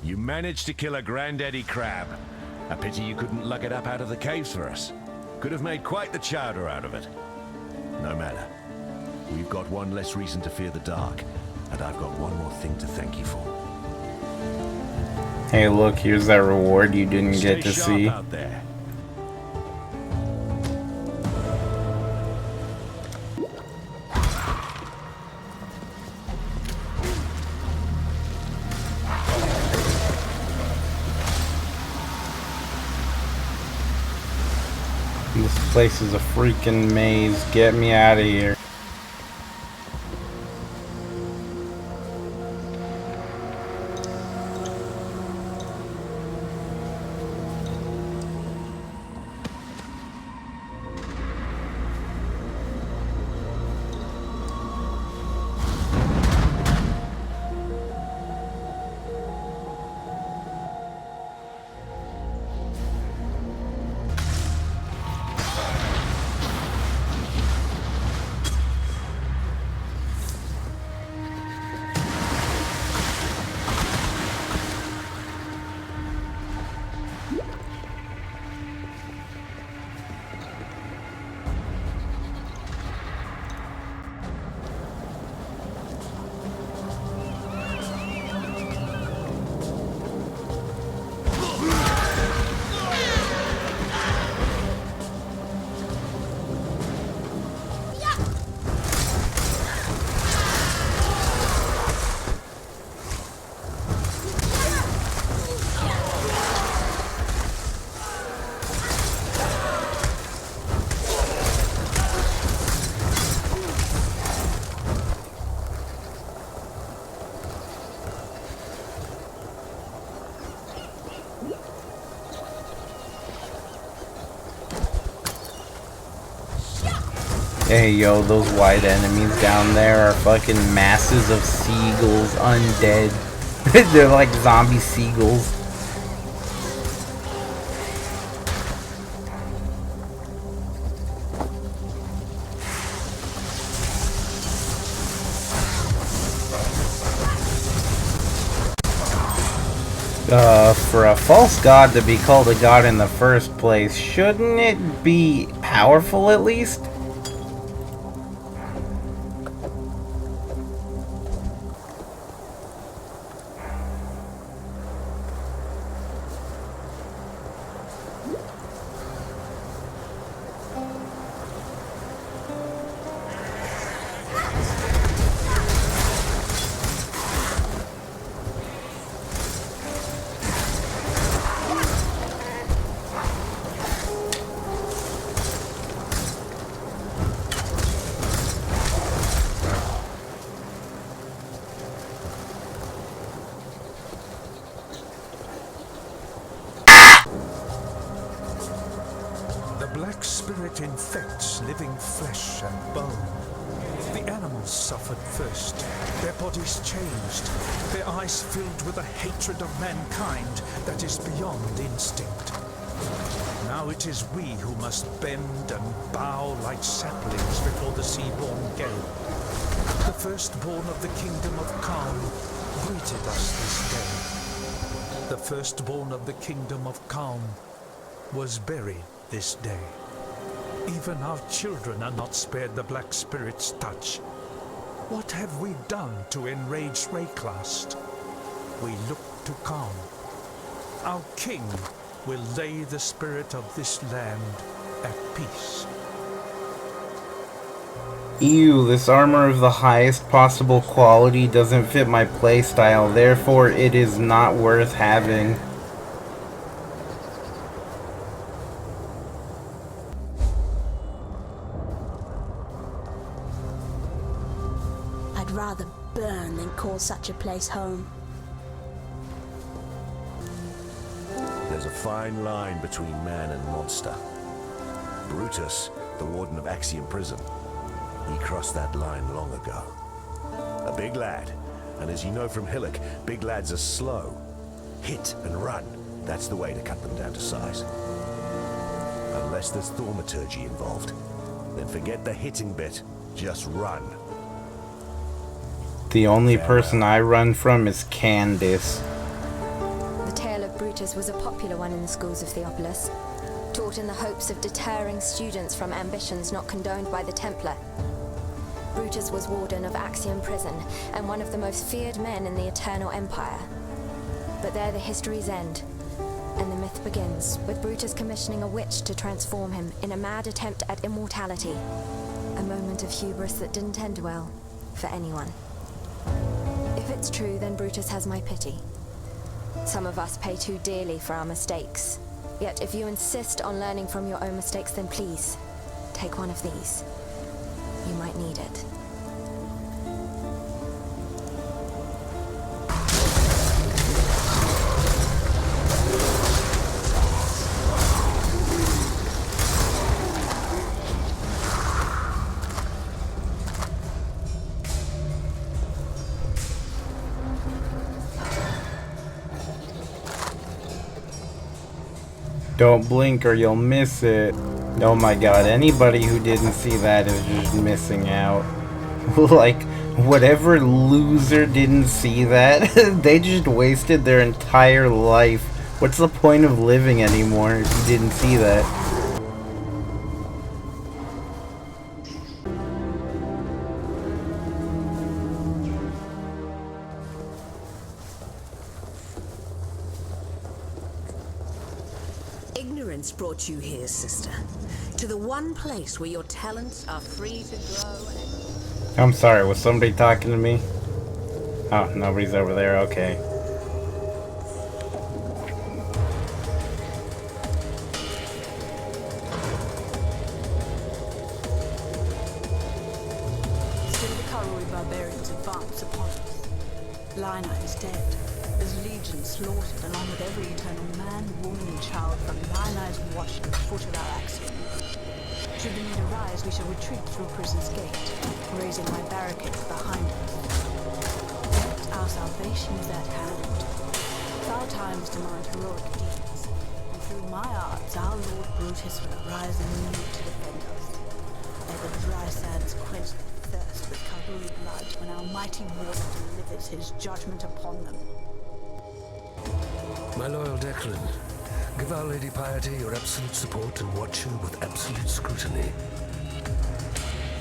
You managed to kill a granddaddy crab. A pity you couldn't lug it up out of the caves for us. Could have made quite the chowder out of it. No matter. We've got one less reason to fear the dark, and I've got one more thing to thank you for. Hey, look, here's that reward you didn't get to see. Out there. This place is a freaking maze. Get me out of here. Hey yo, those white enemies down there are fucking masses of seagulls, undead. They're like zombie seagulls. For a false god to be called a god in the first place, shouldn't it be powerful at least? Black spirit infects living flesh and bone. The animals suffered first, their bodies changed, their eyes filled with a hatred of mankind that is beyond instinct. Now it is we who must bend and bow like saplings before the sea-born gale. The firstborn of the kingdom of Khan greeted us this day. The firstborn of the kingdom of Khan was buried this day. Even our children are not spared the Black Spirit's touch. What have we done to enrage Rayclast? We look to Khan. Our king will lay the spirit of this land at peace. Ew, this armor of the highest possible quality doesn't fit my playstyle, therefore it is not worth having. I'd rather burn than call such a place home. There's a fine line between man and monster. Brutus, the warden of Axiom Prison, he crossed that line long ago. A big lad, and as you know from Hillock, big lads are slow. Hit and run, that's the way to cut them down to size. Unless there's thaumaturgy involved, then forget the hitting bit, just run. The only person I run from is Candace. Brutus was a popular one in the schools of Theopolis, taught in the hopes of deterring students from ambitions not condoned by the Templar. Brutus was warden of Axiom Prison and one of the most feared men in the Eternal Empire. But there the histories end, and the myth begins, with Brutus commissioning a witch to transform him in a mad attempt at immortality. A moment of hubris that didn't end well for anyone. If it's true, then Brutus has my pity. Some of us pay too dearly for our mistakes. Yet if you insist on learning from your own mistakes, then please, take one of these. You might need it. Don't blink or you'll miss it. Oh my god, anybody who didn't see that is just missing out. Like, whatever loser didn't see that, they just wasted their entire life. What's the point of living anymore if you didn't see that? Ignorance brought you here, sister. To the one place where your talents are free to grow and... I'm sorry, was somebody talking to me? Oh, nobody's over there, okay. Still the Karoi barbarians advance upon us. Lina is dead. There's legions slaughtered along with every eternal man, woman and child from Lina's watch at the foot of our axiom. Should the need arise, we shall retreat through prison's gate, raising my barricades behind us. Yet our salvation is at hand. Our times demand heroic deeds, and through my arts our Lord Brutus will arise anew to defend us. May the dry sands quench their thirst with Karui blood when our mighty warrior delivers his judgment upon them. My loyal Declan, give Our Lady Piety your absolute support and watch her with absolute scrutiny.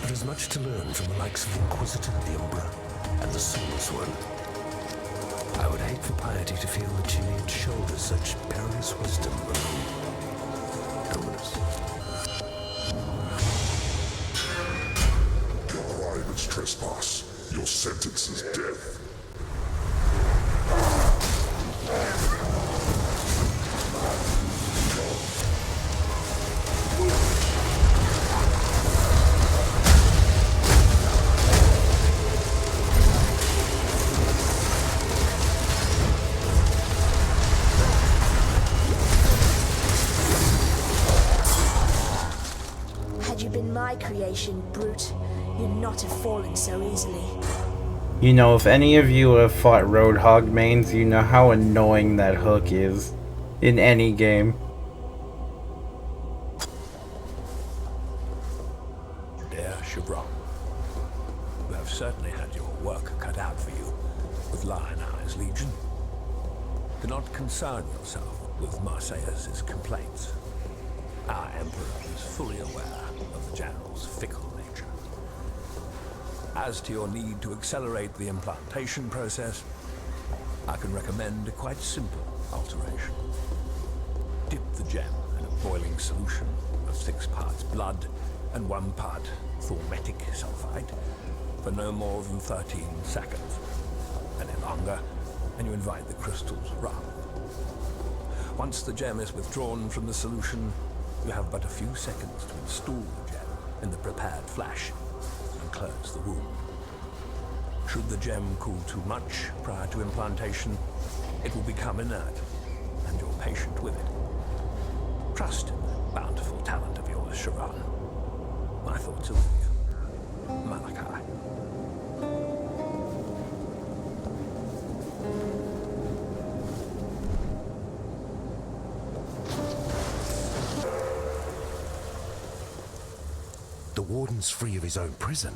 There is much to learn from the likes of the Inquisitor, the Umbra, and the Soulless One. I would hate for Piety to feel that she need shoulder such perilous wisdom alone. Dominus. Your crime is trespass. Your sentence is death. Had you been my creation, brute, you'd not have fallen so easily. You know, if any of you have fought Roadhog mains, you know how annoying that hook is in any game. Dear Chevron, you have certainly had your work cut out for you with Lionel's Legion. Do not concern yourself with Marseilles' complaints. Our Emperor is fully aware of the General's fickle nature. As to your need to accelerate the implantation process, I can recommend a quite simple alteration. Dip the gem in a boiling solution of 6 parts blood and 1 part thaumatic sulfide for no more than 13 seconds. Any longer, and you invite the crystal's wrath. Once the gem is withdrawn from the solution, you have but a few seconds to install the gem in the prepared flash and close the wound. Should the gem cool too much prior to implantation, it will become inert, and you're patient with it. Trust in the bountiful talent of yours, Sharon. My thoughts are with you, Malachi. The Warden's free of his own prison.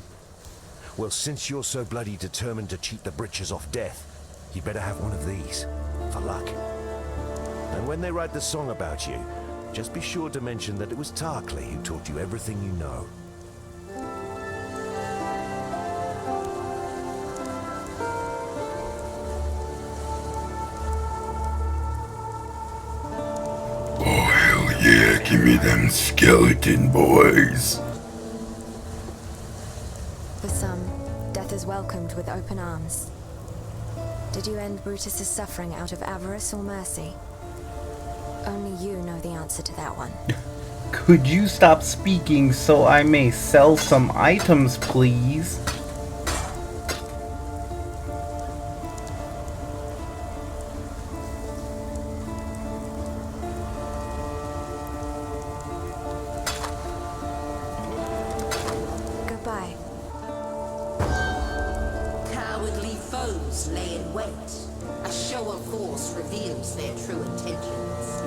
Well, since you're so bloody determined to cheat the britches off death, you'd better have one of these, for luck. And when they write the song about you, just be sure to mention that it was Tarkley who taught you everything you know. Oh, hell yeah, give me them skeleton boys. For some, death is welcomed with open arms. Did you end Brutus's suffering out of avarice or mercy? Only you know the answer to that one. Could you stop speaking so I may sell some items, please? Goodbye. Cowardly foes lay in wait. A show of force reveals their true intentions.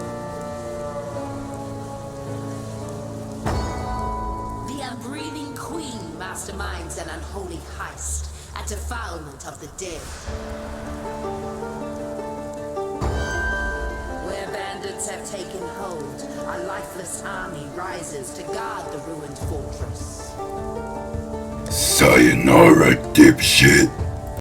The unbreathing queen masterminds an unholy heist, a defilement of the dead. Where bandits have taken hold, a lifeless army rises to guard the ruined fortress. Sayonara, dipshit.